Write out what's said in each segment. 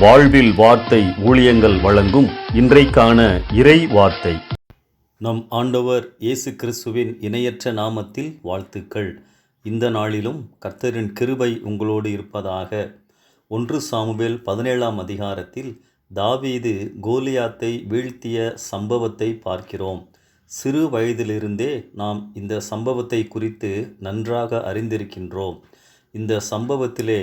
வாழ்வில் வார்த்தை ஊழியங்கள் வழங்கும் இன்றைக்கான இறை வார்த்தை. நம் ஆண்டவர் இயேசு கிறிஸ்துவின் இணையற்ற நாமத்தில் வாழ்த்துக்கள். இந்த நாளிலும் கர்த்தரின் கிருபை உங்களோடு இருப்பதாக. 1 சாமுவேல் 17ஆம் அதிகாரத்தில் தாவீது கோலியாத்தை வீழ்த்திய சம்பவத்தை பார்க்கிறோம். சிறு வயதிலிருந்தே நாம் இந்த சம்பவத்தை குறித்து நன்றாக அறிந்திருக்கின்றோம். இந்த சம்பவத்திலே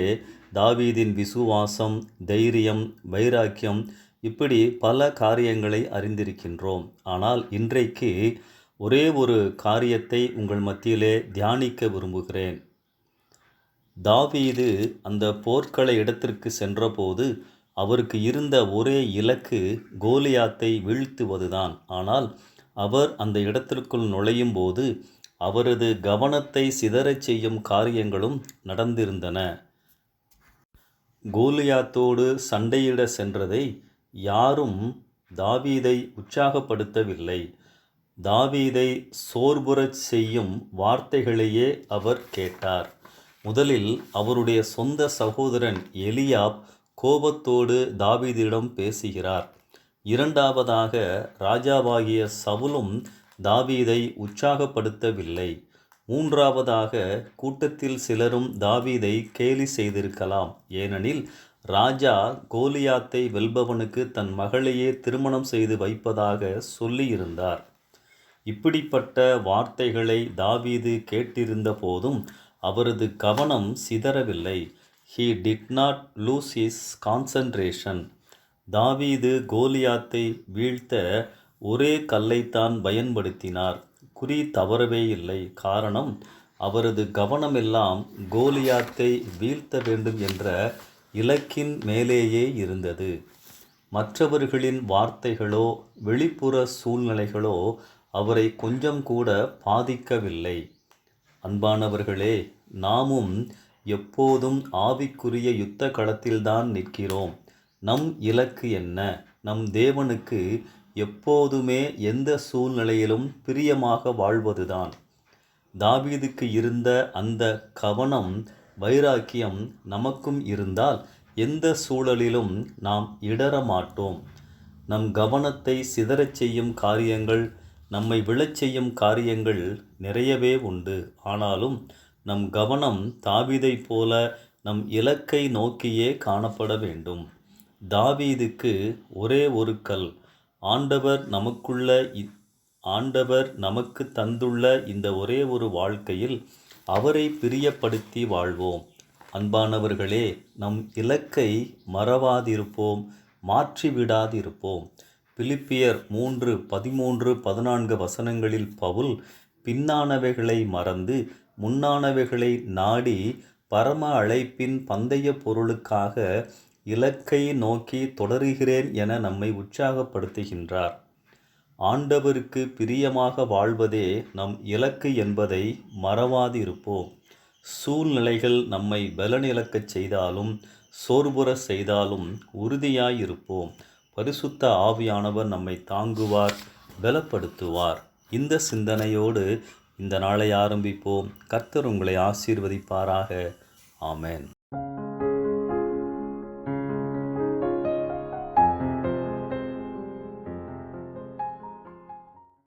தாவீதின் விசுவாசம், தைரியம், வைராக்கியம் இப்படி பல காரியங்களை அறிந்திருக்கின்றோம். ஆனால் இன்றைக்கு ஒரே ஒரு காரியத்தை உங்கள் மத்தியிலே தியானிக்க விரும்புகிறேன். தாவீது அந்த போர்க்கள இடத்திற்கு சென்றபோது அவருக்கு இருந்த ஒரே இலக்கு கோலியாத்தை வீழ்த்துவதுதான். ஆனால் அவர் அந்த இடத்திற்குள் நுழையும் போது அவரது கவனத்தை சிதறச் செய்யும் காரியங்களும் நடந்திருந்தன. கோலியாத்தோடு சண்டையிட சென்றதை யாரும் தாவீதை உற்சாகப்படுத்தவில்லை. தாவீதை சோர்வுறச் செய்யும் வார்த்தைகளையே அவர் கேட்டார். முதலில் அவருடைய சொந்த சகோதரன் எலியாப் கோபத்தோடு தாவீதிடம் பேசுகிறார். இரண்டாவதாக ராஜாவாகிய சவுலும் தாவீதை உற்சாகப்படுத்தவில்லை. மூன்றாவதாக கூட்டத்தில் சிலரும் தாவீதை கேலி செய்திருக்கலாம். ஏனெனில் ராஜா கோலியாத்தை வெல்பவனுக்கு தன் மகளையே திருமணம் செய்து வைப்பதாக சொல்லியிருந்தார். இப்படிப்பட்ட வார்த்தைகளை தாவீது கேட்டிருந்த போதும் அவரது கவனம் சிதறவில்லை. He did not lose his concentration. தாவீது கோலியாத்தை வீழ்த்த ஒரே கல்லைத்தான் பயன்படுத்தினார். குறி தவறவே இல்லை. காரணம், அவரது கவனமெல்லாம் கோலியாத்தை வீழ்த்த வேண்டும் என்ற இலக்கின் மேலேயே இருந்தது. மற்றவர்களின் வார்த்தைகளோ வெளிப்புற சூழ்நிலைகளோ அவரை கொஞ்சம் கூட பாதிக்கவில்லை. அன்பானவர்களே, நாமும் எப்போதும் ஆவிக்குரிய யுத்த களத்தில்தான் நிற்கிறோம். நம் இலக்கு என்ன? நம் தேவனுக்கு எப்போதுமே எந்த சூழ்நிலையிலும் பிரியமாக வாழ்வதுதான். தாவீதுக்கு இருந்த அந்த கவனம், வைராக்கியம் நமக்கும் இருந்தால் எந்த சூழலிலும் நாம் இடற மாட்டோம். நம் கவனத்தை சிதறச் செய்யும் காரியங்கள், நம்மை விழச் செய்யும் காரியங்கள் நிறையவே உண்டு. ஆனாலும் நம் கவனம் தாவீதைப் போல நம் இலக்கை நோக்கியே காணப்பட வேண்டும். தாவீதுக்கு ஒரே ஒரு கல். ஆண்டவர் நமக்கு தந்துள்ள இந்த ஒரே ஒரு வாழ்க்கையில் அவரை பிரியப்படுத்தி வாழ்வோம். அன்பானவர்களே, நம் இலக்கை மறவாதிருப்போம், மாற்றிவிடாதிருப்போம். பிலிப்பியர் 3:13-14 வசனங்களில் பவுல் பின்னானவைகளை மறந்து முன்னானவைகளை நாடி பரம அழைப்பின் பந்தய பொருளுக்காக இலக்கை நோக்கி தொடருகிறேன் என நம்மை உற்சாகப்படுத்துகின்றார். ஆண்டவருக்கு பிரியமாக வாழ்வதே நம் இலக்கு என்பதை மறவாதிருப்போம். சூழ்நிலைகள் நம்மை பலனிழக்கச் செய்தாலும் சோர்வுற செய்தாலும் உறுதியாயிருப்போம். பரிசுத்த ஆவியானவர் நம்மை தாங்குவார், பலப்படுத்துவார். இந்த சிந்தனையோடு இந்த நாளை ஆரம்பிப்போம். கர்த்தர் உங்களை ஆசீர்வதிப்பாராக. ஆமென்.